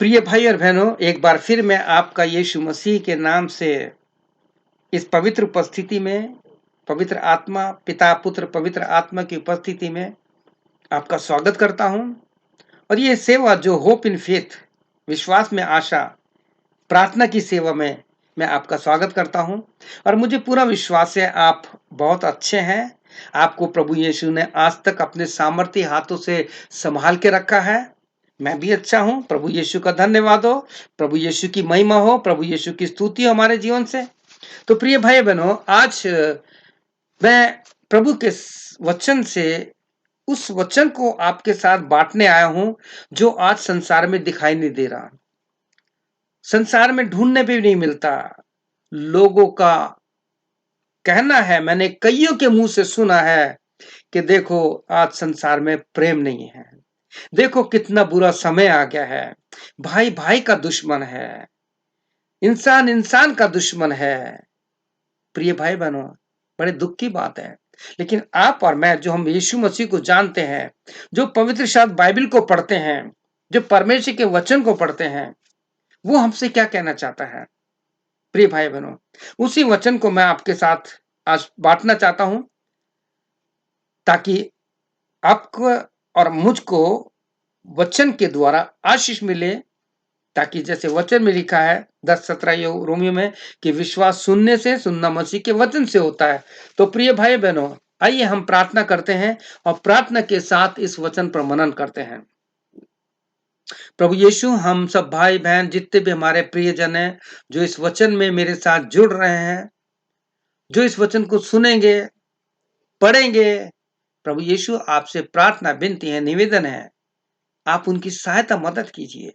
प्रिय भाई और बहनों, एक बार फिर मैं आपका यीशु मसीह के नाम से इस पवित्र उपस्थिति में, पवित्र आत्मा, पिता, पुत्र, पवित्र आत्मा की उपस्थिति में आपका स्वागत करता हूं। और ये सेवा जो होप इन फेथ, विश्वास में आशा, प्रार्थना की सेवा में मैं आपका स्वागत करता हूं। और मुझे पूरा विश्वास है आप बहुत अच्छे हैं। आपको प्रभु यीशु ने आज तक अपने सामर्थ्य हाथों से संभाल के रखा है। मैं भी अच्छा हूं। प्रभु यीशु का धन्यवाद हो, प्रभु यीशु की महिमा हो, प्रभु यीशु की स्तुति हो हमारे जीवन से। तो प्रिय भाई बहनों, आज मैं प्रभु के वचन से उस वचन को आपके साथ बांटने आया हूं जो आज संसार में दिखाई नहीं दे रहा, संसार में ढूंढने पे भी नहीं मिलता। लोगों का कहना है, मैंने कईयों के मुंह से सुना है कि देखो आज संसार में प्रेम नहीं है, देखो कितना बुरा समय आ गया है, भाई भाई का दुश्मन है, इंसान इंसान का दुश्मन है। प्रिय भाई बहनों, बड़े दुख की बात है, लेकिन आप और मैं जो हम यीशु मसीह को जानते हैं, जो पवित्र शास्त्र बाइबल को पढ़ते हैं, जो परमेश्वर के वचन को पढ़ते हैं, वो हमसे क्या कहना चाहता है। प्रिय भाई बहनों, उसी वचन को मैं आपके साथ आज बांटना चाहता हूं ताकि आपको और मुझको वचन के द्वारा आशीष मिले। ताकि जैसे वचन में लिखा है 10:17 रोमियो में कि विश्वास सुनने से, सुनना मसीह के वचन से होता है। तो प्रिय भाई बहनों, आइए हम प्रार्थना करते हैं और प्रार्थना के साथ इस वचन पर मनन करते हैं। प्रभु यीशु, हम सब भाई बहन जितने भी हमारे प्रियजन हैं जो इस वचन में मेरे साथ जुड़ रहे हैं, जो इस वचन को सुनेंगे, पढ़ेंगे, प्रभु यीशु आपसे प्रार्थना, विनती है, निवेदन है, आप उनकी सहायता मदद कीजिए,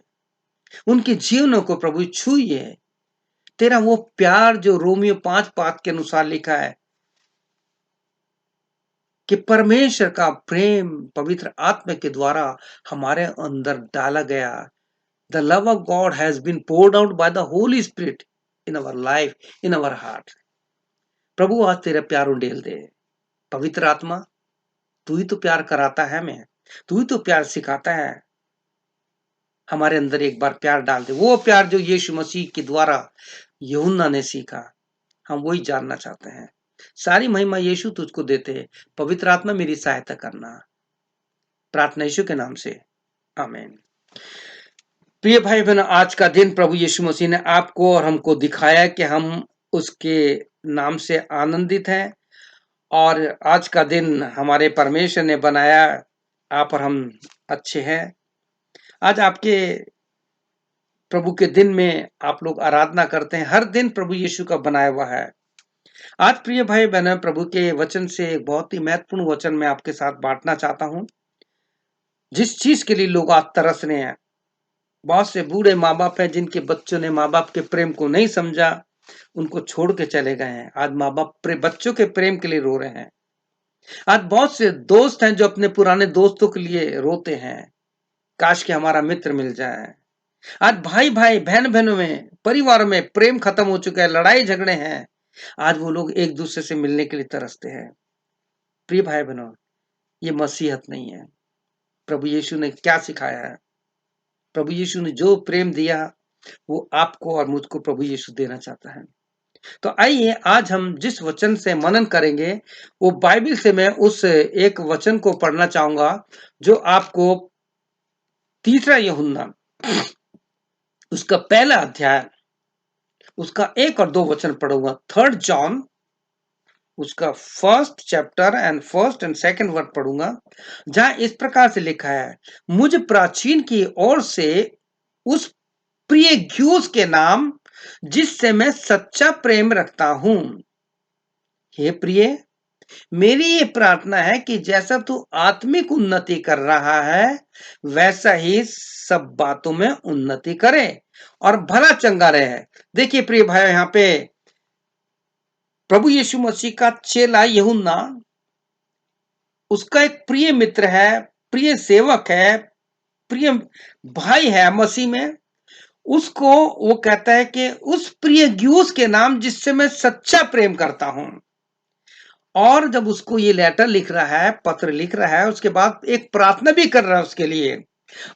उनके जीवनों को प्रभु छूइए। तेरा वो प्यार जो रोमियो 5:5 के अनुसार लिखा है कि परमेश्वर का प्रेम पवित्र आत्मा के द्वारा हमारे अंदर डाला गया। The love of God has been poured out by the Holy Spirit in our life, in our heart. प्रभु आज तेरा प्यार उंडेल दे। पवित्र आत्मा, तू ही तो प्यार कराता है, मैं तू ही तो प्यार सिखाता है। हमारे अंदर एक बार प्यार डाल दे, वो प्यार जो यीशु मसीह के द्वारा यूहन्ना ने सीखा, हम वही जानना चाहते हैं। सारी महिमा यीशु तुझको देते हैं। पवित्र आत्मा मेरी सहायता करना, प्रार्थना यीशु के नाम से, आमीन। प्रिय भाई बहन, आज का दिन प्रभु यीशु मसीह ने आपको और हमको दिखाया कि हम उसके नाम से आनंदित हैं। और आज का दिन हमारे परमेश्वर ने बनाया, आप और हम अच्छे हैं। आज आपके प्रभु के दिन में आप लोग आराधना करते हैं। हर दिन प्रभु यीशु का बनाया हुआ है। आज प्रिय भाई बहन, प्रभु के वचन से एक बहुत ही महत्वपूर्ण वचन मैं आपके साथ बांटना चाहता हूं। जिस चीज के लिए लोग आज तरस रहे हैं, बहुत से बूढ़े माँ बाप हैं जिनके बच्चों ने माँ बाप के प्रेम को नहीं समझा, उनको छोड़ के चले गए हैं। आज माँ बाप बच्चों के प्रेम के लिए रो रहे हैं। आज बहुत से दोस्त हैं जो अपने पुराने दोस्तों के लिए रोते हैं, काश कि हमारा मित्र मिल जाए। आज भाई भाई, बहन बहनों में, परिवार में प्रेम खत्म हो चुका है, लड़ाई झगड़े हैं। आज वो लोग एक दूसरे से मिलने के लिए तरसते हैं। प्रिय भाई बहनों, ये मसीहत नहीं है। प्रभु यीशु ने क्या सिखाया है? प्रभु यीशु ने जो प्रेम दिया वो आपको और मुझको प्रभु यीशु देना चाहता है। तो आइए आज हम जिस वचन से मनन करेंगे, वो बाइबल से मैं उस एक वचन को पढ़ना चाहूंगा जो आपको 3 यूहन्ना उसका पहला अध्याय, उसका 1 और 2 वचन पढ़ूंगा। 3 जॉन उसका 1st chapter and 1st and 2nd word पढ़ूंगा, जहां इस प्रकार से लिखा है, मुझ प्राचीन की ओर से उस प्रिय ग्यूस के नाम जिससे मैं सच्चा प्रेम रखता हूं। हे प्रिय, मेरी ये प्रार्थना है कि जैसा तू आत्मिक उन्नति कर रहा है, वैसा ही सब बातों में उन्नति करे और भला चंगा रहे। देखिए प्रिय भाई, यहाँ पे प्रभु यीशु मसीह का चेला यूहन्ना, उसका एक प्रिय मित्र है, प्रिय सेवक है, प्रिय भाई है मसीह में। उसको वो कहता है कि उस प्रिय ग्यूस के नाम जिससे मैं सच्चा प्रेम करता हूं। और जब उसको ये लेटर लिख रहा है, पत्र लिख रहा है, उसके बाद एक प्रार्थना भी कर रहा है उसके लिए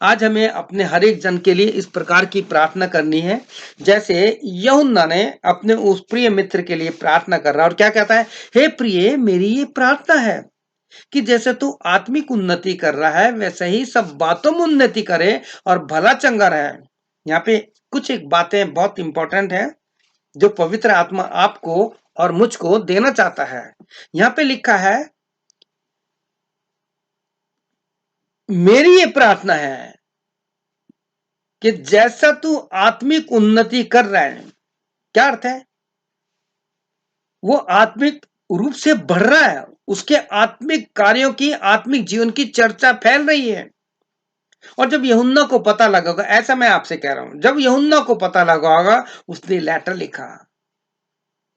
आज हमें अपने हर एक जन के लिए इस प्रकार की प्रार्थना करनी है, जैसे यूहन्ना ने अपने उस प्रिय मित्र के लिए प्रार्थना कर रहा है और क्या कहता है, हे प्रिय, मेरी ये प्रार्थना है कि जैसे तू आत्मिक उन्नति कर रहा है वैसे ही सब बातों में उन्नति करे और भला चंगा रहे। यहाँ पे कुछ एक बातें बहुत इंपॉर्टेंट है जो पवित्र आत्मा आपको और मुझको देना चाहता है। यहाँ पे लिखा है, मेरी ये प्रार्थना है कि जैसा तू आत्मिक उन्नति कर रहा है, क्या अर्थ है, वो आत्मिक रूप से बढ़ रहा है, उसके आत्मिक कार्यों की, आत्मिक जीवन की चर्चा फैल रही है। और जब यूहन्ना को पता लगा होगा, ऐसा मैं आपसे कह रहा हूं, जब यूहन्ना को पता लगा होगा, उसने लेटर लिखा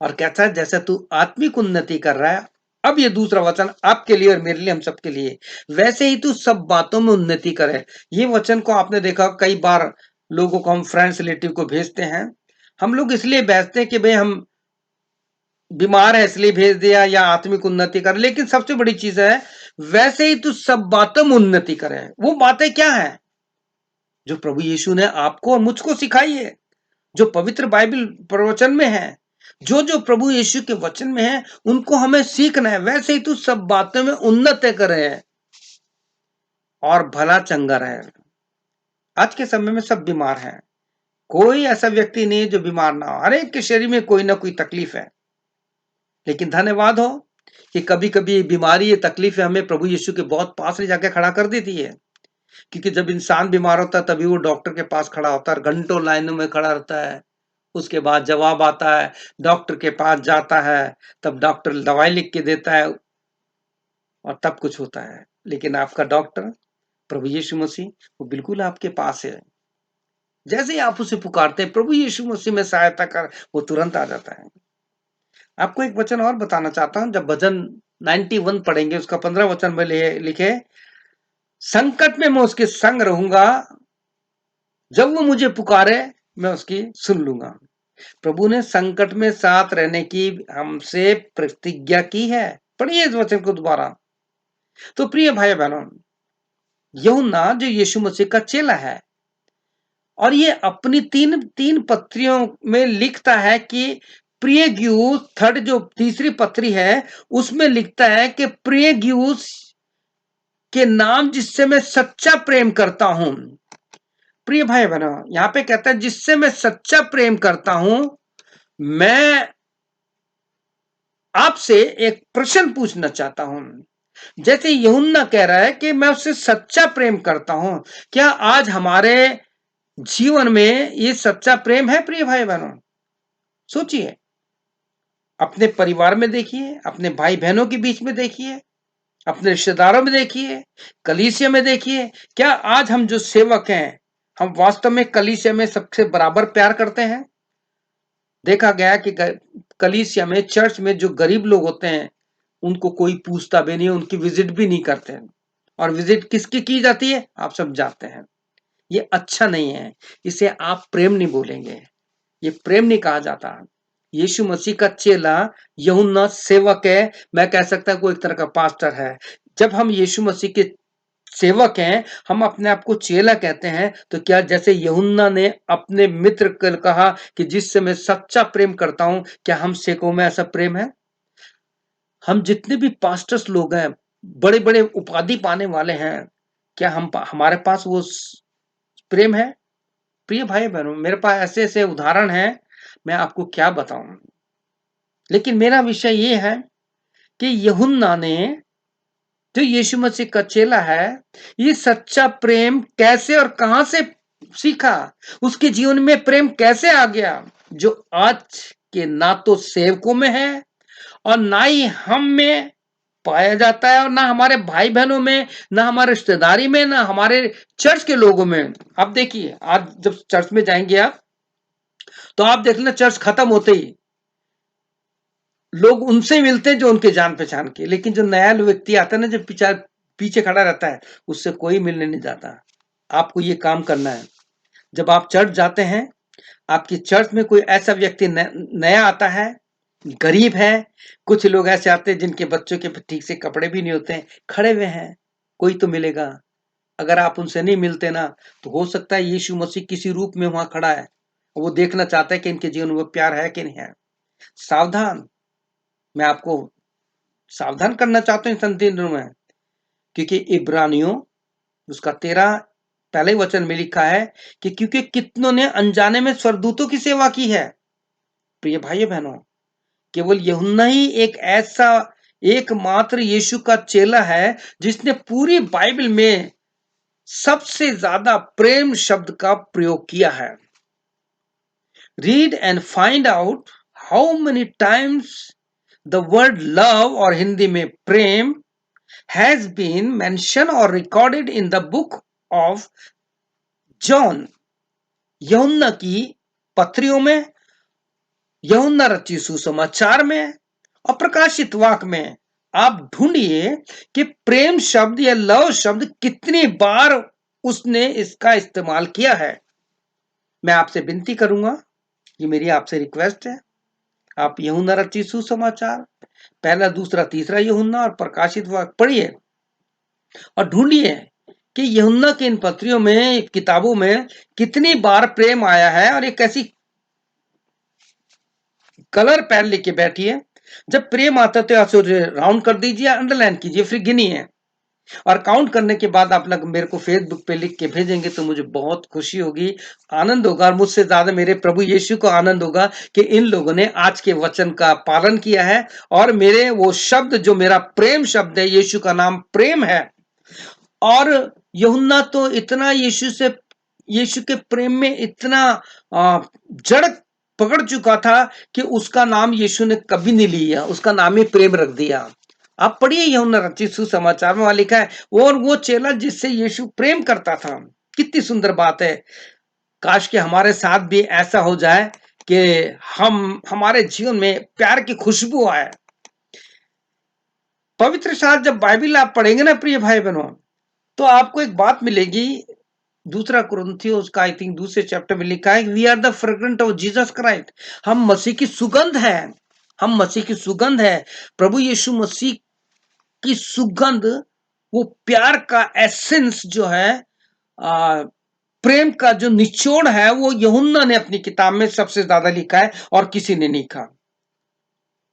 और कहता है जैसे तू आत्मिक उन्नति कर रहा है, अब ये दूसरा वचन आपके लिए और मेरे लिए, हम सबके लिए, वैसे ही तू सब बातों में उन्नति करे। ये वचन को आपने देखा कई बार, लोगों को हम फ्रेंड्स रिलेटिव को भेजते हैं, हम लोग इसलिए भेजते हैं कि भाई हम बीमार है इसलिए भेज दिया या आत्मिक उन्नति कर, लेकिन सबसे बड़ी चीज है वैसे ही तू सब बातों में उन्नति करे। वो बातें क्या है जो प्रभु यीशु ने आपको और मुझको सिखाई है, जो पवित्र बाइबल प्रवचन में है, जो जो प्रभु यीशु के वचन में है, उनको हमें सीखना है। वैसे ही तू सब बातों में उन्नत करे और भला चंगा रहे। आज के समय में सब बीमार हैं, कोई ऐसा व्यक्ति नहीं है जो बीमार ना हो, हर एक के शरीर में कोई ना कोई तकलीफ है। लेकिन धन्यवाद हो कि कभी कभी ये बीमारी, ये तकलीफें हमें प्रभु यीशु के बहुत पास ले जाके खड़ा कर देती है। क्योंकि जब इंसान बीमार होता है तभी वो डॉक्टर के पास खड़ा होता है, घंटों लाइनों में खड़ा रहता है, उसके बाद जवाब आता है, डॉक्टर के पास जाता है, तब डॉक्टर दवाई लिख के देता है और तब कुछ होता है। लेकिन आपका डॉक्टर प्रभु यीशु मसीह, वो बिल्कुल आपके पास है। जैसे ही आप उसे पुकारते हैं, प्रभु यीशु मसीह में सहायता कर, वो तुरंत आ जाता है। आपको एक वचन और बताना चाहता हूं, जब भजन 91 पढ़ेंगे, उसका 15 वचन में लिखे, संकट में मैं उसके संग रहूंगा, जब वो मुझे पुकारे मैं उसकी सुन लूंगा। प्रभु ने संकट में साथ रहने की हमसे प्रतिज्ञा की है। पढ़िए इस वचन को दोबारा। तो प्रिय भाई बहनों, यूहन्ना जो यीशु मसीह का चेला है, और ये अपनी तीन तीन पत्रियों में लिखता है कि प्रिय ग्यूस, थर्ड जो तीसरी पत्री है उसमें लिखता है कि प्रिय ग्यूस के नाम जिससे मैं सच्चा प्रेम करता हूं। प्रिय भाई बहनों, यहां पे कहता है जिससे मैं सच्चा प्रेम करता हूं, मैं आपसे एक प्रश्न पूछना चाहता हूं। जैसे यूहन्ना कह रहा है कि मैं उससे सच्चा प्रेम करता हूं, क्या आज हमारे जीवन में ये सच्चा प्रेम है प्रिय भाई बहनों? सोचिए, अपने परिवार में देखिए, अपने भाई बहनों के बीच में देखिए, अपने रिश्तेदारों में देखिए, कलीसिया में देखिए, क्या आज हम जो सेवक हैं, हम वास्तव में कलीसिया में सबसे बराबर प्यार करते हैं? देखा गया कि कलीसिया में, चर्च में जो गरीब लोग होते हैं, उनको कोई पूछता भी नहीं, उनकी विजिट भी नहीं करते हैं। और विजिट किसकी की जाती है, आप सब जानते हैं। ये अच्छा नहीं है, इसे आप प्रेम नहीं बोलेंगे, ये प्रेम नहीं कहा जाता। यीशु मसीह का चेला यूहन्ना सेवक है, मैं कह सकता हूं कोई एक तरह का पास्टर है। जब हम यीशु मसीह के सेवक हैं, हम अपने आप को चेला कहते हैं, तो क्या जैसे यूहन्ना ने अपने मित्र को कहा कि जिससे मैं सच्चा प्रेम करता हूं, क्या हम सेवकों में ऐसा प्रेम है? हम जितने भी पास्टर्स लोग हैं, बड़े बड़े उपाधि पाने वाले हैं, क्या हम हमारे पास वो प्रेम है? प्रिय भाई बहनों, मेरे पास ऐसे ऐसे उदाहरण हैं, मैं आपको क्या बताऊं। लेकिन मेरा विषय ये है कि यूहन्ना ने, जो यीशु मसीह का चेला है, ये सच्चा प्रेम कैसे और कहां से सीखा, उसके जीवन में प्रेम कैसे आ गया, जो आज के ना तो सेवकों में है और ना ही हम में पाया जाता है, और ना हमारे भाई बहनों में, ना हमारे रिश्तेदारी में, ना हमारे चर्च के लोगों में। अब देखिए, आज जब चर्च में जाएंगे आप, तो आप देख लेना, चर्च खत्म होते ही लोग उनसे मिलते हैं जो उनके जान पहचान के, लेकिन जो नया व्यक्ति आता है ना, जो पीछे खड़ा रहता है, उससे कोई मिलने नहीं जाता। आपको ये काम करना है, जब आप चर्च जाते हैं, आपकी चर्च में कोई ऐसा व्यक्ति नया आता है, गरीब है, कुछ लोग ऐसे आते हैं जिनके बच्चों के ठीक से कपड़े भी नहीं होते हैं, खड़े हुए हैं, कोई तो मिलेगा। अगर आप उनसे नहीं मिलते ना, तो हो सकता है यीशु मसीह किसी रूप में वहां खड़ा है, वो देखना चाहता है कि इनके जीवन में प्यार है कि नहीं है। सावधान, मैं आपको सावधान करना चाहता हूँ इन दिनों में, क्योंकि इब्रानियों उसका 13 पहले वचन में लिखा है कि क्योंकि कितनों ने अनजाने में स्वर्गदूतों की सेवा की है। प्रिय भाइयों बहनों, केवल यूहन्ना ही एक ऐसा एकमात्र यीशु का चेला है जिसने पूरी बाइबल में सबसे ज्यादा प्रेम शब्द का प्रयोग किया है। Read and find out how many times the word love, और हिंदी में प्रेम, has been mentioned or recorded in the book of John। यूहन्ना की पत्रियों में, यूहन्ना रचित सुसमाचार में और प्रकाशित वाक्य में आप ढूंढिए कि प्रेम शब्द या लव शब्द कितनी बार उसने इसका इस्तेमाल किया है। मैं आपसे विनती करूंगा, ये मेरी आपसे रिक्वेस्ट है, आप यूहन्ना रचित सुसमाचार पहला, दूसरा, तीसरा यूहन्ना और प्रकाशित वाक्य पढ़िए और ढूंढिए कि यूहन्ना की इन पत्रियों में, किताबों में कितनी बार प्रेम आया है। और एक ऐसी कलर पेन लेके बैठिए, जब प्रेम आता तो आप राउंड कर दीजिए, अंडरलाइन कीजिए, फिर गिनिए, और काउंट करने के बाद आप लोग मेरे को फेसबुक पे लिख के भेजेंगे तो मुझे बहुत खुशी होगी, आनंद होगा। और मुझसे ज्यादा मेरे प्रभु यीशु को आनंद होगा कि इन लोगों ने आज के वचन का पालन किया है, और मेरे वो शब्द जो मेरा प्रेम शब्द है, यीशु का नाम प्रेम है। और यूहन्ना तो इतना यीशु के प्रेम में इतना जड़ पकड़ चुका था कि उसका नाम यीशु ने कभी नहीं लिया, उसका नाम ही प्रेम रख दिया। आप पढ़िए यूहन्ना रचित सुसमाचार में लिखा है, और वो चेला जिससे यीशु प्रेम करता था। कितनी सुंदर बात है। काश कि हमारे साथ भी ऐसा हो जाए कि हमारे जीवन में प्यार की खुशबू आए। पवित्र शास्त्र जब बाइबल आप पढ़ेंगे ना प्रिय भाई बहनों, तो आपको एक बात मिलेगी। दूसरा कुरिन्थियों का आई थिंक दूसरे चैप्टर में लिखा है, we are the fragrant of Jesus Christ. हम मसीह की सुगंध है, हम मसीह की सुगंध है। प्रभु यीशु मसीह की सुगंध, वो प्यार का एसेंस जो है, प्रेम का जो निचोड़ है, वो यूहन्ना ने अपनी किताब में सबसे ज्यादा लिखा है और किसी ने नहीं लिखा।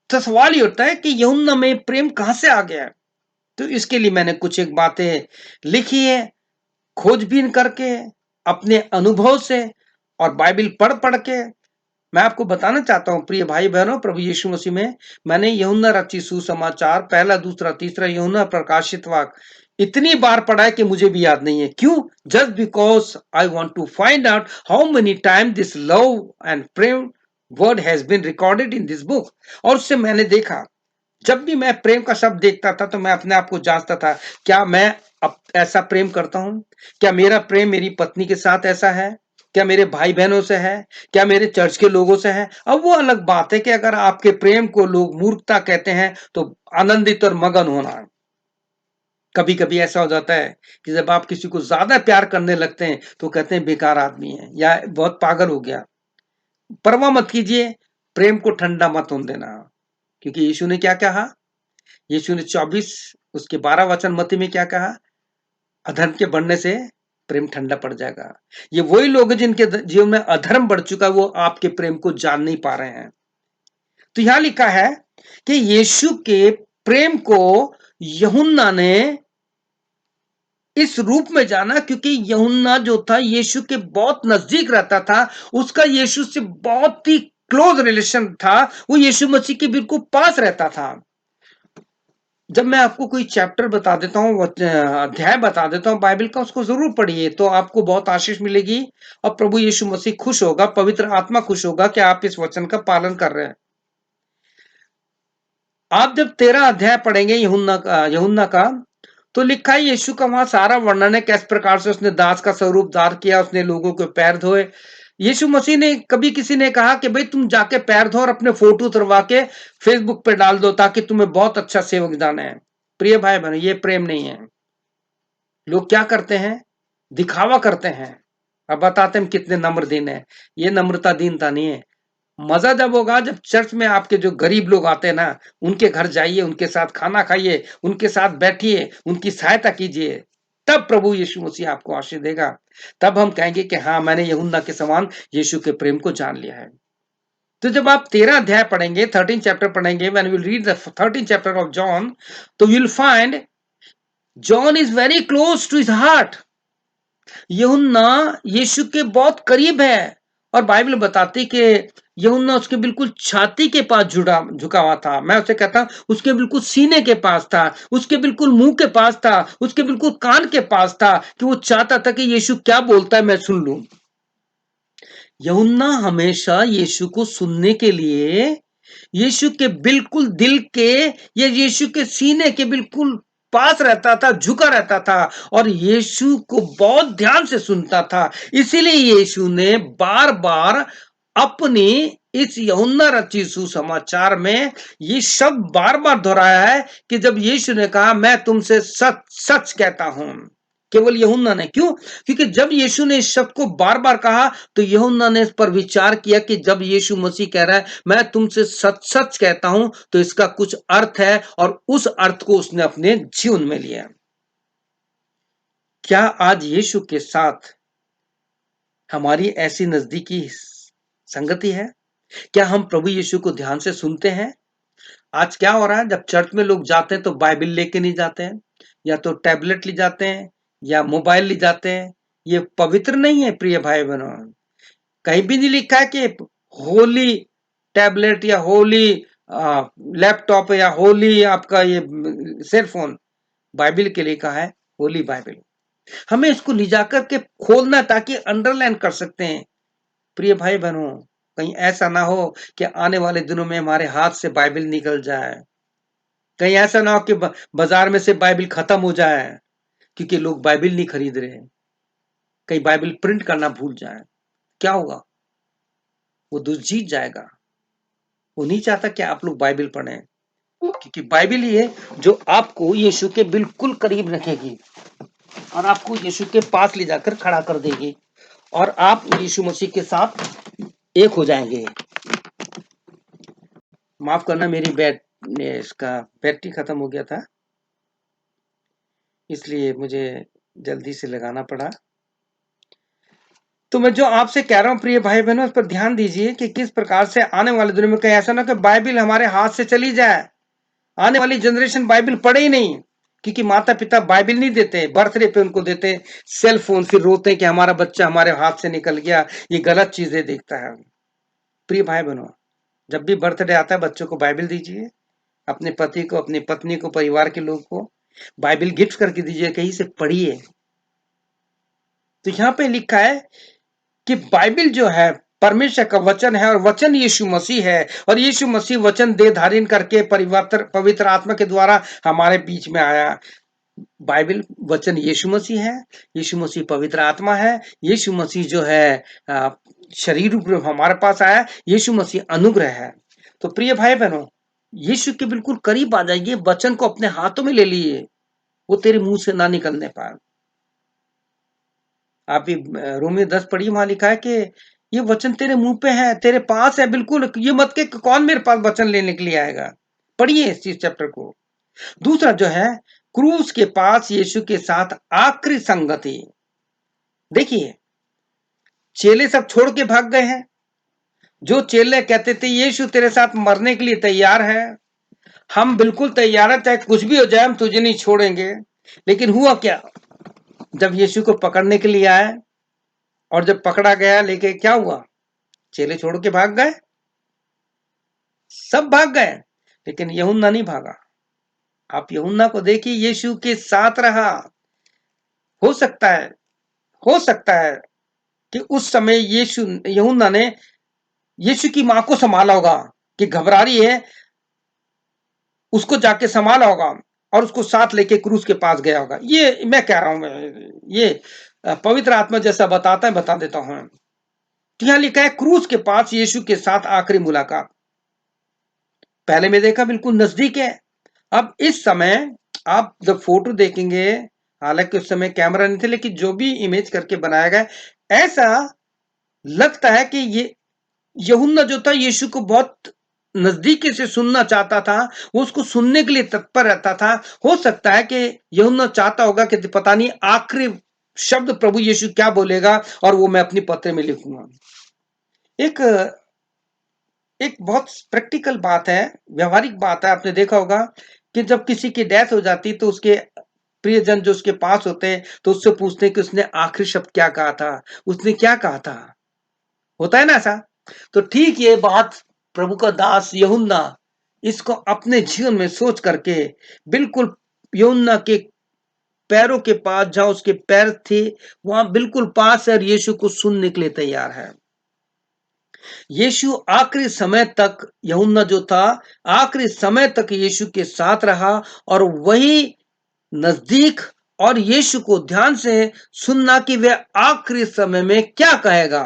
तो सवाल ये उठता है कि यूहन्ना में प्रेम कहां से आ गया। तो इसके लिए मैंने कुछ एक बातें लिखी है, खोजबीन करके, अपने अनुभव से और बाइबल पढ़ पढ़ के मैं आपको बताना चाहता हूं प्रिय भाई बहनों, प्रभु यीशु मसीह में मैंने यूहन्ना रचित सुसमाचार पहला, दूसरा, तीसरा, यूहन्ना प्रकाशित वाक्य इतनी बार पढ़ा है कि मुझे भी याद नहीं है। क्यों? Just because I want to find out how many time this love and prem word has been recorded in this book. और उससे मैंने देखा, जब भी मैं प्रेम का शब्द देखता था तो मैं अपने आप को जांचता था, क्या मैं अब ऐसा प्रेम करता हूं? क्या मेरा प्रेम मेरी पत्नी के साथ ऐसा है? क्या मेरे भाई बहनों से है? क्या मेरे चर्च के लोगों से है? अब वो अलग बात है कि अगर आपके प्रेम को लोग मूर्खता कहते हैं तो आनंदित और मगन होना। कभी कभी ऐसा हो जाता है कि जब आप किसी को ज्यादा प्यार करने लगते हैं तो कहते हैं बेकार आदमी है या बहुत पागल हो गया। परवाह मत कीजिए, प्रेम को ठंडा मत होने देना, क्योंकि यीशु ने क्या कहा? यीशु ने 24 उसके 12 वचन मत्ती में क्या कहा? अधर्म के बढ़ने से प्रेम ठंडा पड़ जाएगा। ये वही लोग हैं जिनके जीवन में अधर्म बढ़ चुका है, वो आपके प्रेम को जान नहीं पा रहे हैं। तो यहां लिखा है कि यीशु के प्रेम को यूहन्ना ने इस रूप में जाना, क्योंकि यूहन्ना जो था यीशु के बहुत नजदीक रहता था, उसका यीशु से बहुत ही क्लोज रिलेशन था, वो यीशु मसीह के बिल्कुल पास रहता था। जब मैं आपको कोई चैप्टर बता देता हूँ, अध्याय बता देता हूँ बाइबल का, उसको जरूर पढ़िए, तो आपको बहुत आशीष मिलेगी और प्रभु यीशु मसीह खुश होगा, पवित्र आत्मा खुश होगा कि आप इस वचन का पालन कर रहे हैं। आप जब 13 अध्याय पढ़ेंगे यूहन्ना का, तो लिखा है यीशु का वहां सारा वर्णन है, किस प्रकार से उसने दास का स्वरूप धार किया, उसने लोगों के पैर धोए। यीशु मसीह ने कभी किसी ने कहा कि भाई तुम जाके पैर धो और अपने फोटो उतरवा के फेसबुक पे डाल दो ताकि तुम्हें बहुत अच्छा सेवक दान है। प्रिय भाई बहन, ये प्रेम नहीं है। लोग क्या करते हैं? दिखावा करते हैं। अब बताते हैं कितने नम्र दिन है। ये नम्रता दीनता नहीं है। मजा जब होगा जब चर्च में आपके जो गरीब लोग आते हैं ना, उनके घर जाइए, उनके साथ खाना खाइए, उनके साथ बैठिए, उनकी सहायता कीजिए। तब प्रभु यीशु मसीह आपको आशीष देगा। तब हम कहेंगे कि हाँ, मैंने यूहन्ना के समान यीशु के प्रेम को जान लिया है। तो जब आप 13 अध्याय पढ़ेंगे, 13 चैप्टर पढ़ेंगे, when you will read the 13 chapter of John, तो you will find John is very close to his heart. Yuhanna Yeshu के बहुत करीब है, और बाइबल बताती कि यूहन्ना उसके बिल्कुल छाती के पास झुका हुआ था। मैं उसे कहता हूं उसके बिल्कुल सीने के पास था, उसके बिल्कुल मुंह के पास था, उसके बिल्कुल कान के पास था, कि वो चाहता था कि यीशु क्या बोलता है मैं सुन लूं। यूहन्ना हमेशा यीशु को सुनने के लिए यीशु के बिल्कुल दिल के या यीशु के सीने के बिल्कुल पास रहता था, झुका रहता था, और यीशु को बहुत ध्यान से सुनता था। इसीलिए यीशु ने बार बार अपनी इस यूहन्ना रचित सुसमाचार में ये शब्द बार बार दोहराया है कि जब यीशु ने कहा मैं तुमसे सच सच कहता हूं, केवल यूहन्ना ने। क्यों? क्योंकि जब यीशु ने इस शब्द को बार बार कहा तो यूहन्ना ने इस पर विचार किया कि जब यीशु मसीह कह रहा है मैं तुमसे सच सच कहता हूं, तो इसका कुछ अर्थ है, और उस अर्थ को उसने अपने जीवन में लिया। क्या आज यीशु के साथ हमारी ऐसी नजदीकी संगति है? क्या हम प्रभु यीशु को ध्यान से सुनते हैं? आज क्या हो रहा है, जब चर्च में लोग जाते हैं तो बाइबल लेके नहीं जाते हैं, या तो टैबलेट ले जाते हैं, या मोबाइल ले जाते हैं। ये पवित्र नहीं है प्रिय भाई बहनों। कहीं भी नहीं लिखा है कि होली टैबलेट या होली लैपटॉप या होली आपका ये सेलफोन। बाइबल के लिए कहा है होली बाइबल। हमें इसको ले जाकर के खोलना ताकि अंडरलाइन कर सकते हैं। प्रिय भाई बहनों, कहीं ऐसा ना हो कि आने वाले दिनों में हमारे हाथ से बाइबल निकल जाए। कहीं ऐसा ना हो कि बाजार में से बाइबल खत्म हो जाए क्योंकि लोग बाइबल नहीं खरीद रहे। कहीं बाइबल प्रिंट करना भूल जाए, क्या होगा? वो दुष्ट जीत जाएगा। वो नहीं चाहता कि आप लोग बाइबल पढ़ें, क्योंकि बाइबल ही है जो आपको यीशु के बिल्कुल करीब रखेगी और आपको यीशु के पास ले जाकर खड़ा कर देगी, और आप यीशु मसीह के साथ एक हो जाएंगे। माफ करना, मेरी इसका बैटरी खत्म हो गया था, इसलिए मुझे जल्दी से लगाना पड़ा। तो मैं जो आपसे कह रहा हूं प्रिय भाई बहनों, इस पर ध्यान दीजिए कि किस प्रकार से आने वाले दिनों में कहीं ऐसा ना कि बाइबल हमारे हाथ से चली जाए। आने वाली जनरेशन बाइबल पढ़े ही नहीं, क्योंकि माता पिता बाइबल नहीं देते, बर्थडे पे उनको देते सेल फोन, फिर रोते हैं कि हमारा बच्चा हमारे हाथ से निकल गया, ये गलत चीजें देखता है। प्रिय भाई बहनों, जब भी बर्थडे आता है बच्चों को बाइबल दीजिए, अपने पति को, अपनी पत्नी को, परिवार के लोग को बाइबल गिफ्ट करके दीजिए, कहीं से पढ़िए। तो यहाँ पे लिखा है कि बाइबल जो है परमेश्वर का वचन है, और वचन यीशु मसीह है, और यीशु मसीह वचन देह धारण करके पवित्र आत्मा के द्वारा हमारे बीच में आया। बाइबल वचन यीशु मसीह है, यीशु मसीह पवित्र आत्मा है, यीशु मसीह जो है शरीर रूप में हमारे पास आया, यीशु मसीह अनुग्रह है। तो प्रिय भाई बहनों, यीशु के बिल्कुल करीब आ जाइए, वचन को अपने हाथों में ले लिए, वो तेरे मुंह से ना निकलने पाए। आप भी रोमियो 10 पढ़िए, वहां लिखा है कि ये वचन तेरे मुंह पे है, तेरे पास है, बिल्कुल ये मत के कौन मेरे पास वचन लेने के लिए आएगा। पढ़िए इस चीज चैप्टर को। दूसरा जो है क्रूस के पास यीशु के साथ आखिरी संगति। देखिए, चेले सब छोड़ के भाग गए हैं। जो चेले कहते थे यीशु तेरे साथ मरने के लिए तैयार है, हम बिल्कुल तैयार है, चाहे कुछ भी हो जाए हम तुझे नहीं छोड़ेंगे। लेकिन हुआ क्या, जब यीशु को पकड़ने के लिए आए और जब पकड़ा गया लेके, क्या हुआ? चेले छोड़ के भाग गए, सब भाग गए, लेकिन यूहन्ना नहीं भागा। आप यूहन्ना को देखिए, यीशु के साथ रहा। हो सकता है, हो सकता है कि उस समय यूहन्ना ने यीशु की मां को संभाला होगा कि घबरा रही है, उसको जाके संभाला होगा और उसको साथ लेके क्रूस के पास गया होगा। ये मैं कह रहा हूं, ये पवित्र आत्मा जैसा बताता है, बता देता हूं। तो यहां लिखा है क्रूस के पास यीशु के साथ आखिरी मुलाकात। पहले में देखा बिल्कुल नजदीक है। अब इस समय आप जब फोटो देखेंगे, हालांकि उस समय कैमरा नहीं थे, लेकिन जो भी इमेज करके बनाया गया, ऐसा लगता है कि ये यूहन्ना जो था यीशु को बहुत नजदीकी से सुनना चाहता था, वो उसको सुनने के लिए तत्पर रहता था। हो सकता है कि यूहन्ना चाहता होगा कि पता नहीं आखिरी शब्द प्रभु यीशु क्या बोलेगा और वो मैं अपनी पत्र में लिखूंगा। एक एक बहुत प्रैक्टिकल बात है, व्यवहारिक बात है। आपने देखा होगा कि जब किसी की डेथ हो जाती तो उसके प्रियजन जो उसके पास होते हैं तो उससे पूछते हैं कि उसने आखिरी शब्द क्या कहा था, उसने क्या कहा था। होता है ना ऐसा। तो ठीक ये बात प्रभु का दास यूहन्ना इसको अपने जीवन में सोच करके बिल्कुल यूहन्ना के पैरों के पास जहां उसके पैर थे वहां बिल्कुल पास है और यीशु को सुनने के लिए तैयार है। यीशु आखिरी समय तक, यूहन्ना जो था आखिरी समय तक यीशु के साथ रहा और वही नजदीक और यीशु को ध्यान से सुनना कि वह आखिरी समय में क्या कहेगा।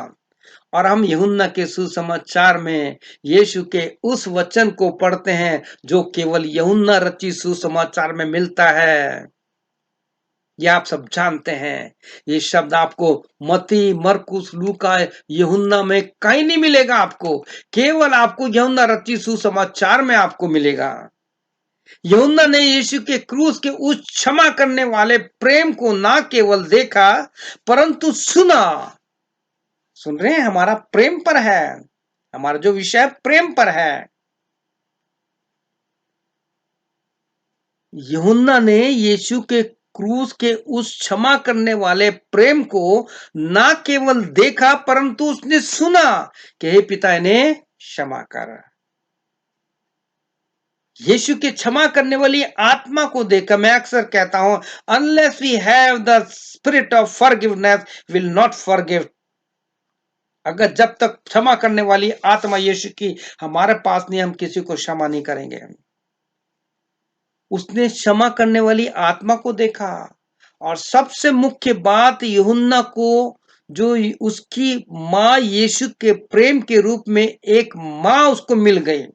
और हम यूहन्ना के सुसमाचार में यीशु के उस वचन को पढ़ते हैं जो केवल यूहन्ना रचित सुसमाचार में मिलता है। ये आप सब जानते हैं। ये शब्द आपको मत्ती, मरकुस, लूका, यूहन्ना में कहीं नहीं मिलेगा। आपको केवल आपको यूहन्ना रचित सुसमाचार में आपको मिलेगा। यूहन्ना ने यीशु के क्रूस के उस क्षमा करने वाले प्रेम को ना केवल देखा परंतु सुना। सुन रहे हैं, हमारा प्रेम पर है, हमारा जो विषय प्रेम पर है। यूहन्ना ने यीशु के क्रूस के उस क्षमा करने वाले प्रेम को ना केवल देखा परंतु उसने सुना कि हे पिता इन्हें क्षमा कर। यीशु के क्षमा करने वाली आत्मा को देखकर मैं अक्सर कहता हूं, unless we have the spirit of forgiveness will not forgive. अगर जब तक क्षमा करने वाली आत्मा यीशु की हमारे पास नहीं, हम किसी को क्षमा नहीं करेंगे। उसने क्षमा करने वाली आत्मा को देखा और सबसे मुख्य बात यूहन्ना को जो उसकी मां यीशु के प्रेम के रूप में एक मां उसको मिल गई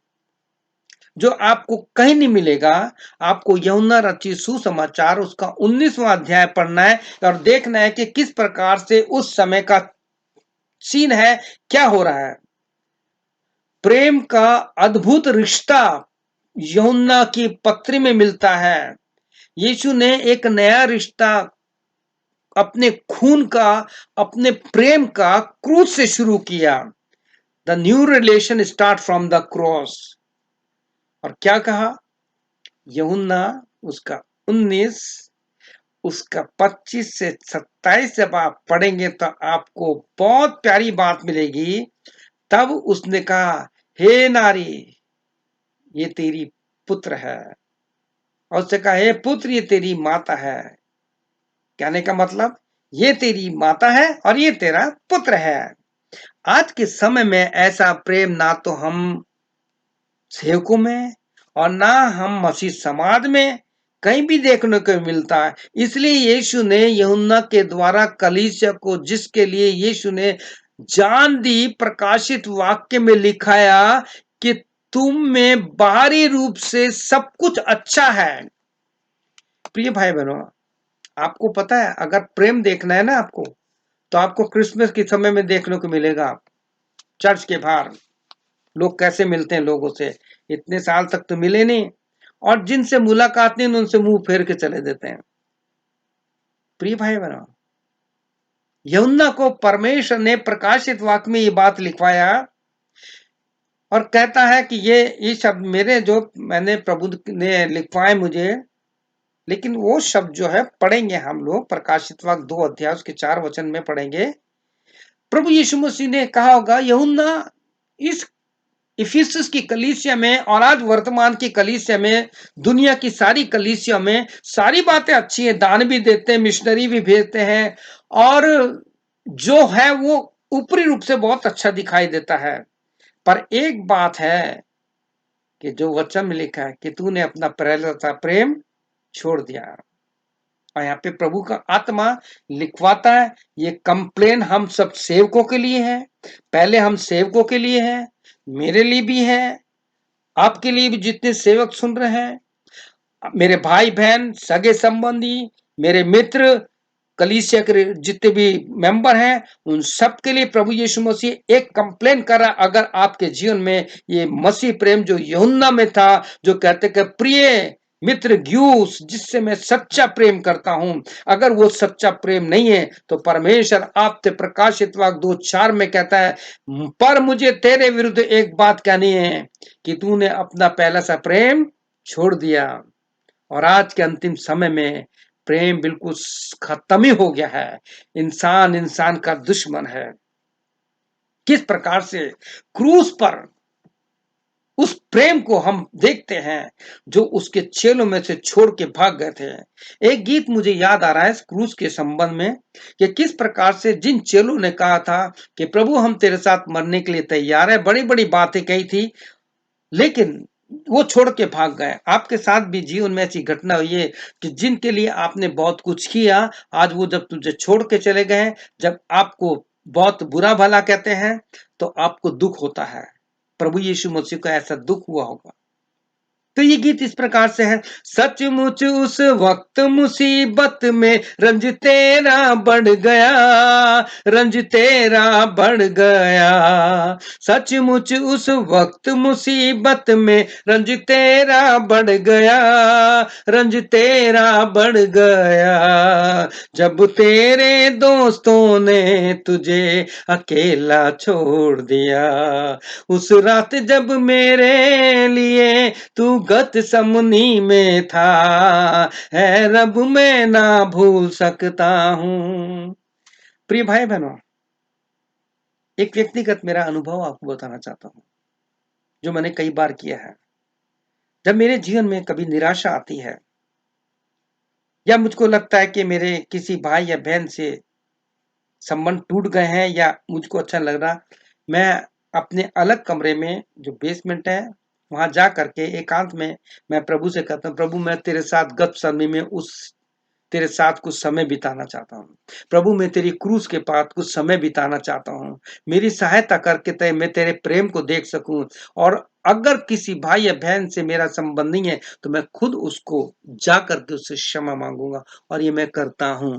जो आपको कहीं नहीं मिलेगा। आपको यूहन्ना रचित सुसमाचार उसका 19वां अध्याय पढ़ना है और देखना है कि किस प्रकार से उस समय का सीन है, क्या हो रहा है। प्रेम का अद्भुत रिश्ता यूहन्ना की पत्री में मिलता है। यीशु ने एक नया रिश्ता अपने खून का, अपने प्रेम का क्रूस से शुरू किया। The new relation start from the cross. और क्या कहा यूहन्ना उसका 19, उसका 25 से 27 जब आप पढ़ेंगे तो आपको बहुत प्यारी बात मिलेगी। तब उसने कहा, हे नारी ये तेरी पुत्र है, और उसने कहा हे पुत्र ये तेरी माता है। कहने का मतलब ये तेरी माता है और ये तेरा पुत्र है। आज के समय में ऐसा प्रेम ना तो हम सेवकों में और ना हम मसीह समाज में कहीं भी देखने को मिलता है। इसलिए यीशु ने यूहन्ना के द्वारा कलीसिया को, जिसके लिए यीशु ने जान दी, प्रकाशित वाक्य में लिखाया कि तुम में बाहरी रूप से सब कुछ अच्छा है। प्रिय भाई बहनों, आपको पता है अगर प्रेम देखना है ना आपको, तो आपको क्रिसमस के समय में देखने को मिलेगा। चर्च के बाहर लोग कैसे मिलते हैं लोगों से, इतने साल तक तो मिले नहीं, और जिनसे मुलाकात नहीं उनसे मुंह फेर के चले देते हैं। प्रिय भाई बहनों, यूहन्ना को परमेश्वर ने प्रकाशित वाक्य में ये बात लिखवाया और कहता है कि ये शब्द मेरे जो मैंने प्रभु ने लिखवाए मुझे। लेकिन वो शब्द जो है पढ़ेंगे हम लोग, प्रकाशित वाक्य 2 अध्याय उसके 4 वचन में पढ़ेंगे। प्रभु यीशु मसीह ने कहा होगा यूहन्ना इस इफिसुस की कलीसिया में और आज वर्तमान की कलीसिया में, दुनिया की सारी कलीसिया में सारी बातें अच्छी हैं, दान भी देते हैं, मिशनरी भी भेजते हैं, और जो है वो ऊपरी रूप से बहुत अच्छा दिखाई देता है। पर एक बात है कि जो वचन में लिखा है कि तूने अपना पहला प्रेम छोड़ दिया। और यहाँ पे प्रभु का आत्मा लिखवाता है, ये कंप्लेन हम सब सेवकों के लिए है। पहले हम सेवकों के लिए है, मेरे लिए भी है, आपके लिए भी जितने सेवक सुन रहे हैं, मेरे भाई बहन, सगे संबंधी, मेरे मित्र, कलीसिया के जितने भी मेंबर हैं उन सब के लिए प्रभु यीशु मसीह एक कंप्लेन कर रहा है। अगर आपके जीवन में ये मसीह प्रेम जो यूहन्ना में था, जो कहते कि प्रिय मित्र ग्यूस जिससे मैं सच्चा प्रेम करता हूं, अगर वो सच्चा प्रेम नहीं है तो परमेश्वर आपसे प्रकाशित वाक्य 2:4 में कहता है, पर मुझे तेरे विरुद्ध एक बात कहनी है कि तूने अपना पहला सा प्रेम छोड़ दिया। और आज के अंतिम समय में प्रेम बिल्कुल खत्म ही हो गया है। इंसान इंसान का दुश्मन है। किस प्रकार से क्रूस पर उस प्रेम को हम देखते हैं जो उसके चेलों में से छोड़ के भाग गए थे। एक गीत मुझे याद आ रहा है इस क्रूस के संबंध में कि किस प्रकार से जिन चेलों ने कहा था कि प्रभु हम तेरे साथ मरने के लिए तैयार है, बड़ी बड़ी बातें कही थी, लेकिन वो छोड़ के भाग गए। आपके साथ भी जीवन में ऐसी घटना हुई है कि जिनके लिए आपने बहुत कुछ किया, आज वो जब तुझे छोड़ के चले गए, जब आपको बहुत बुरा भला कहते हैं तो आपको दुख होता है। प्रभु यीशु मसीह को ऐसा दुख हुआ होगा। तो ये गीत इस प्रकार से है, सचमुच उस वक्त मुसीबत में रंज तेरा बढ़ गया, रंज तेरा बढ़ गया। सचमुच उस वक्त मुसीबत में रंज तेरा बढ़ गया, रंज तेरा बढ़ गया। जब तेरे दोस्तों ने तुझे अकेला छोड़ दिया, उस रात जब मेरे लिए तू गत समनी में था, है रब मैं ना भूल सकता हूं। प्रिय भाई बहनों, एक व्यक्तिगत मेरा अनुभव आपको बताना चाहता हूं जो मैंने कई बार किया है। जब मेरे जीवन में कभी निराशा आती है या मुझको लगता है कि मेरे किसी भाई या बहन से संबंध टूट गए हैं या मुझको अच्छा लग रहा, मैं अपने अलग कमरे में जो बेसमेंट है वहां जा करके एकांत में मैं प्रभु से कहता हूँ, प्रभु मैं तेरे साथ गत समय में उस तेरे साथ कुछ समय बिताना चाहता हूँ। प्रभु मैं तेरी क्रूस के पास कुछ समय बिताना चाहता हूँ। मेरी सहायता करके तय मैं तेरे प्रेम को देख सकूं, और अगर किसी भाई या बहन से मेरा संबंध नहीं है तो मैं खुद उसको जा करके उससे क्षमा मांगूंगा, और ये मैं करता हूँ।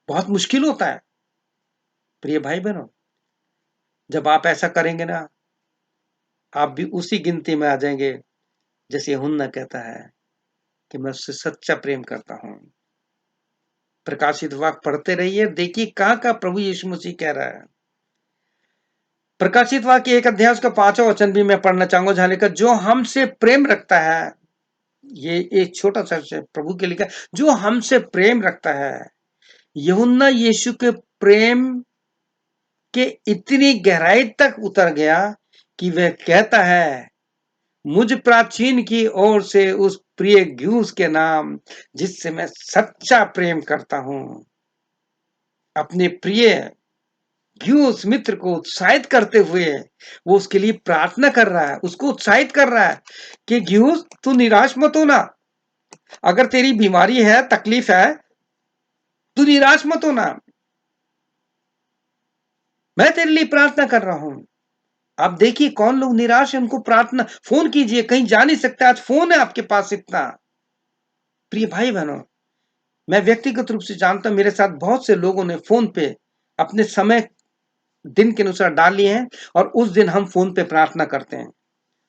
बहुत मुश्किल होता है प्रिय भाई बहनों, जब आप ऐसा करेंगे ना, आप भी उसी गिनती में आ जाएंगे जैसे यूहन्ना कहता है कि मैं उससे सच्चा प्रेम करता हूं। प्रकाशित वाक्य पढ़ते रहिए, देखिए कहां प्रभु यीशु मसीह कह रहा है। प्रकाशित वाक्य 1 अध्याय उसका 5वां वचन भी मैं पढ़ना चाहूंगा, जहां लिखा जो हमसे प्रेम रखता है, ये एक छोटा सा प्रभु के लिखा, जो हमसे प्रेम रखता है। यूहन्ना यीशु के प्रेम के इतनी गहराई तक उतर गया कि वह कहता है, मुझ प्राचीन की ओर से उस प्रिय ग्यूस के नाम जिससे मैं सच्चा प्रेम करता हूं। अपने प्रिय ग्यूस मित्र को उत्साहित करते हुए वो उसके लिए प्रार्थना कर रहा है, उसको उत्साहित कर रहा है कि ग्यूस तू निराश मत होना, अगर तेरी बीमारी है, तकलीफ है, तू निराश मत होना, मैं तेरे लिए प्रार्थना कर रहा हूं। आप देखिए कौन लोग निराश है, उनको प्रार्थना, फोन कीजिए, कहीं जा नहीं सकते, आज फोन है आपके पास इतना। प्रिय भाई बहनों, मैं व्यक्तिगत रूप से जानता हूं, मेरे साथ बहुत से लोगों ने फोन पे अपने समय दिन के अनुसार डाल लिए हैं, और उस दिन हम फोन पे प्रार्थना करते हैं।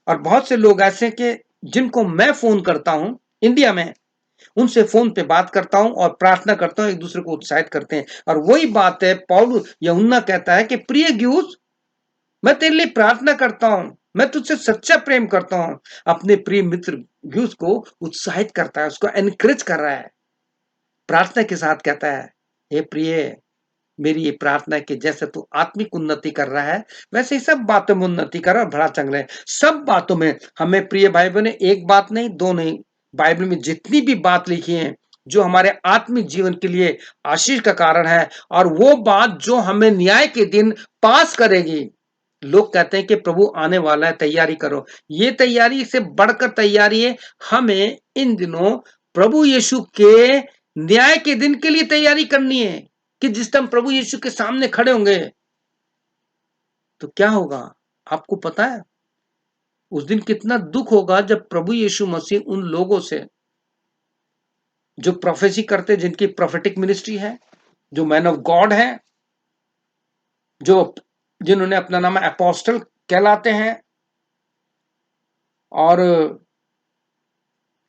और बहुत से लोग ऐसे कि जिनको मैं फोन करता हूं इंडिया में, उनसे फोन पे बात करता हूं और प्रार्थना करता हूं, एक दूसरे को उत्साहित करते हैं। और वही बात है, पौल यूहन्ना कहता है कि प्रिय ग्यूस मैं तेरे लिए प्रार्थना करता हूं, मैं तुझसे सच्चा प्रेम करता हूं। अपने प्रिय मित्र ग्यूस को उत्साहित करता है, उसको एनकरेज कर रहा है, प्रार्थना के साथ कहता है, हे प्रिय, मेरी ये प्रार्थना है कि जैसे तू आत्मिक उन्नति कर रहा है वैसे ही सब बातों में उन्नति कर, और बड़ा चंग रहे सब बातों में। हमें प्रिय भाई बहनों, एक बात नहीं, दो नहीं, बाइबल में जितनी भी बात लिखी है जो हमारे आत्मिक जीवन के लिए आशीष का कारण है, और वो बात जो हमें न्याय के दिन पास करेगी। लोग कहते हैं कि प्रभु आने वाला है, तैयारी करो। ये तैयारी से बढ़कर तैयारी है, हमें इन दिनों प्रभु यीशु के न्याय के दिन के लिए तैयारी करनी है कि जिस टाइम प्रभु यीशु के सामने खड़े होंगे तो क्या होगा आपको पता है? उस दिन कितना दुख होगा जब प्रभु यीशु मसीह उन लोगों से जो प्रोफेसी करते, जिनकी प्रोफेटिक मिनिस्ट्री है, जो मैन ऑफ गॉड है, जो जिन्होंने अपना नाम अपोस्टल कहलाते हैं, और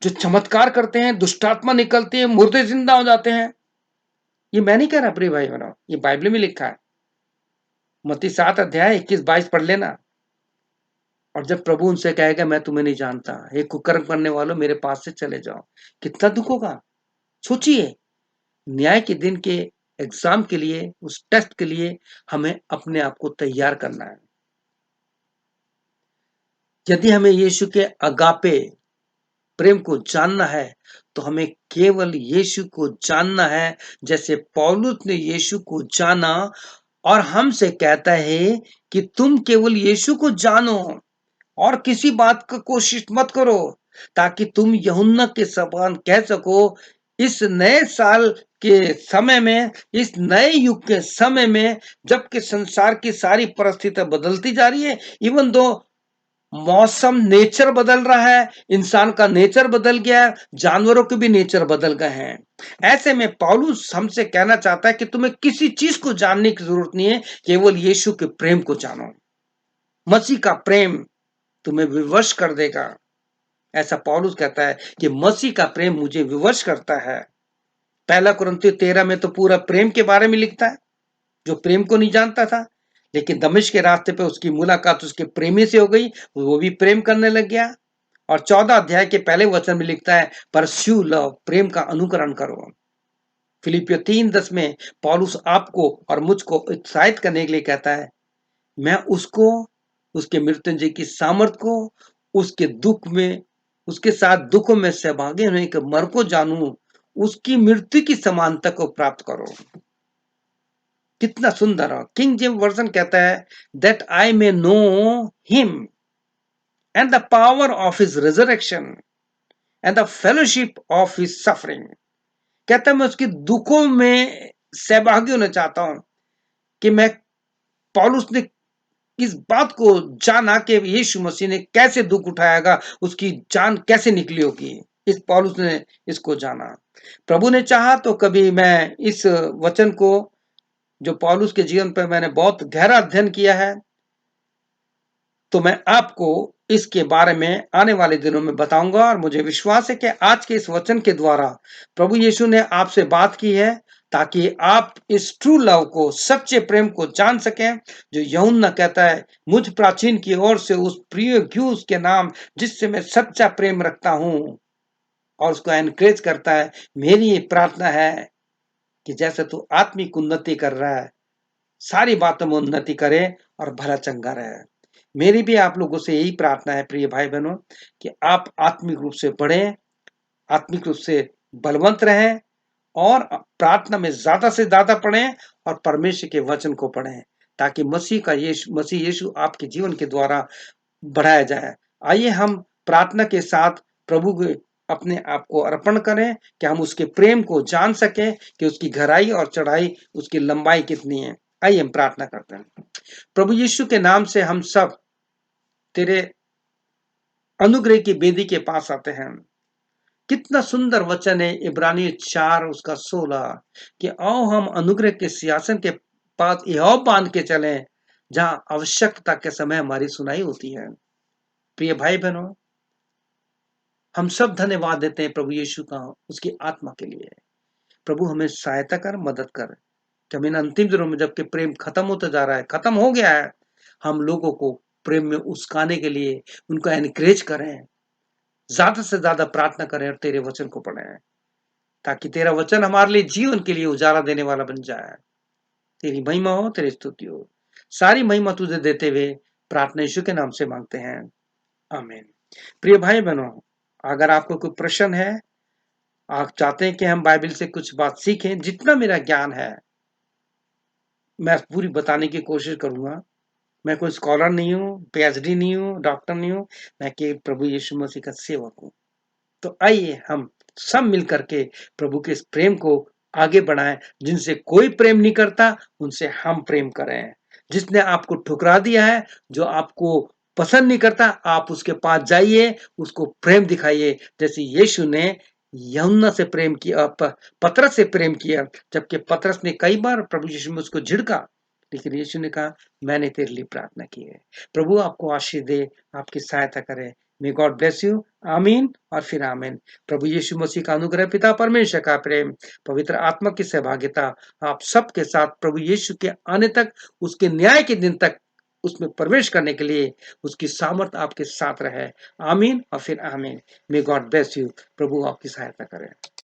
जो चमत्कार करते हैं, दुष्टात्मा निकलती है, मुर्दे जिंदा हो जाते हैं। ये मैं नहीं कह रहा प्रिय भाई बहनों, ये बाइबल में लिखा है। मत्ती 7 अध्याय 21-22 पढ़ लेना। और जब प्रभु उनसे कहेगा मैं तुम्हें नहीं जानता, हे कुकर्म करने वालों, मेरे पास से चले जाओ, कितना दुख होगा। सोचिए, न्याय के दिन के एग्जाम के लिए, उस टेस्ट के लिए हमें अपने आप को तैयार करना है। यदि हमें यीशु के अगापे प्रेम को जानना है, तो हमें केवल यीशु को जानना है, जैसे पौलुस ने यीशु को जाना और हमसे कहता है कि तुम केवल यीशु को जानो और किसी बात का कोशिश मत करो, ताकि तुम यूहन्ना के समान कह सको, इस नए साल के समय में, इस नए युग के समय में, जबकि संसार की सारी परिस्थितियां बदलती जा रही है, इवन दो मौसम, नेचर बदल रहा है, इंसान का नेचर बदल गया है, जानवरों के भी नेचर बदल गए हैं। ऐसे में पौलुस हमसे कहना चाहता है कि तुम्हें किसी चीज को जानने की जरूरत नहीं है, केवल यीशु के प्रेम को जानो। मसीह का प्रेम तुम्हें विवश कर देगा। ऐसा पौलुस कहता है कि मसीह का प्रेम मुझे विवश करता है। 1 कुरिन्थियों 13 में तो पूरा प्रेम के बारे में लिखता है, जो प्रेम को नहीं जानता था, लेकिन दमिश्क के रास्ते पे उसकी मुलाकात उसके प्रेमी से हो गई, वो भी प्रेम करने लग गया। और 14 अध्याय के पहले वचन में लिखता है, परस्यू लव, प्रेम का अनुकरण करो। फिलिपियो 3:10 में पौलुस आपको और मुझको उत्साहित करने के लिए कहता है, मैं उसको, उसके मृत्युंजय की सामर्थ को, उसके दुख में, उसके साथ दुखों में सहभागी होने के मर को जानूं, उसकी मृत्यु की समानता को प्राप्त करो। कितना सुंदर है। किंग जेम्स वर्जन कहता है, that I may know him and the power of his resurrection and the fellowship of his suffering. कहता है, मैं उसके दुखों में सहभागी होना चाहता हूं, कि मैं, पौलुस ने इस बात को जाना कि यीशु मसीह ने कैसे दुख उठाएगा, उसकी जान कैसे निकली होगी। इस पौलुस ने इसको जाना। प्रभु ने चाहा तो कभी मैं इस वचन को, जो पौलुस के जीवन पर मैंने बहुत गहरा अध्ययन किया है, तो मैं आपको इसके बारे में आने वाले दिनों में बताऊंगा। और मुझे विश्वास है कि आज के इस वचन के द्वारा प्रभु यीशु ने आपसे बात की है, ताकि आप इस ट्रू लव को, सच्चे प्रेम को जान सकें, जो यूहन्ना कहता है, मुझ प्राचीन की ओर से उस प्रिय घ्यूस के नाम, जिससे मैं सच्चा प्रेम रखता हूं, और उसको एनकरेज करता है। मेरी ये प्रार्थना है कि जैसे तू आत्मिक उन्नति कर रहा है, सारी बातों में उन्नति करे और भला चंगा रहे। मेरी भी आप लोगों से यही प्रार्थना है प्रिय भाई बहनों, कि आप आत्मिक रूप से बढ़ें, आत्मिक रूप से बलवंत रहें, और प्रार्थना में ज्यादा से ज्यादा पढ़ें, और परमेश्वर के वचन को पढ़ें, ताकि मसीह यीशु आपके जीवन के द्वारा बढ़ाया जाए। आइए हम प्रार्थना के साथ प्रभु के अपने आप को अर्पण करें, कि हम उसके प्रेम को जान सकें, कि उसकी गहराई और चढ़ाई, उसकी लंबाई कितनी है। आइए हम प्रार्थना करते हैं। प्रभु यीशु के नाम से हम सब तेरे अनुग्रह की वेदी के पास आते हैं। कितना सुंदर वचन है इब्रानी 4 उसका 16, कि आओ हम अनुग्रह के सिंहासन के पास यहोवा बांध के चलें, जहां आवश्यकता के समय हमारी सुनाई होती है। प्रिय भाई बहनों, हम सब धन्यवाद देते हैं प्रभु यीशु का, उसकी आत्मा के लिए। प्रभु हमें सहायता कर, मदद कर, कि हम इन अंतिम दिनों में, जबकि प्रेम खत्म होता जा रहा है, खत्म हो गया है, हम लोगों को प्रेम में उस्काने के लिए उनको एनकरेज करें, ज्यादा से ज्यादा प्रार्थना करें और तेरे वचन को पढ़ें, ताकि तेरा वचन हमारे लिए जीवन के लिए उजाला देने वाला बन जाए। तेरी महिमा हो, तेरी स्तुति हो। सारी महिमा तुझे देते हुए प्रार्थना यीशु के नाम से मांगते हैं, आमीन। प्रिय भाई बहनों, अगर आपको कोई प्रश्न है, आप चाहते हैं कि हम बाइबल से कुछ बात सीखें, जितना मेरा ज्ञान है मैं पूरी बताने की कोशिश करूंगा। मैं कोई स्कॉलर नहीं हूँ, पीएचडी नहीं हूँ, डॉक्टर नहीं हूँ, मैं कि प्रभु यीशु मसीह का सेवक हूँ। तो आइए हम सब मिल करके प्रभु के इस प्रेम को आगे बढ़ाएं। जिनसे कोई प्रेम नहीं करता, उनसे हम प्रेम करें। जिसने आपको ठुकरा दिया है, जो आपको पसंद नहीं करता, आप उसके पास जाइए, उसको प्रेम दिखाइए, जैसे यीशु ने यूहन्ना से प्रेम किया, पतरस से प्रेम किया, जबकि पतरस ने कई बार प्रभु यीशु में उसको झिड़का, लेकिन यीशु ने कहा मैंने तेरे लिए प्रार्थना की है। प्रभु आपको आशीष दे, आपकी सहायता करे। मे गॉड ब्लेस यू। आमीन और फिर आमीन। प्रभु यीशु मसीह का अनुग्रह, पिता परमेश्वर का प्रेम, पवित्र आत्मा की सहभागिता आप सबके साथ प्रभु यीशु के आने तक, उसके न्याय के दिन तक उसमें प्रवेश करने के लिए उसकी सामर्थ आपके साथ रहे। आमीन और फिर आमीन। May God bless you. प्रभु आपकी सहायता करे।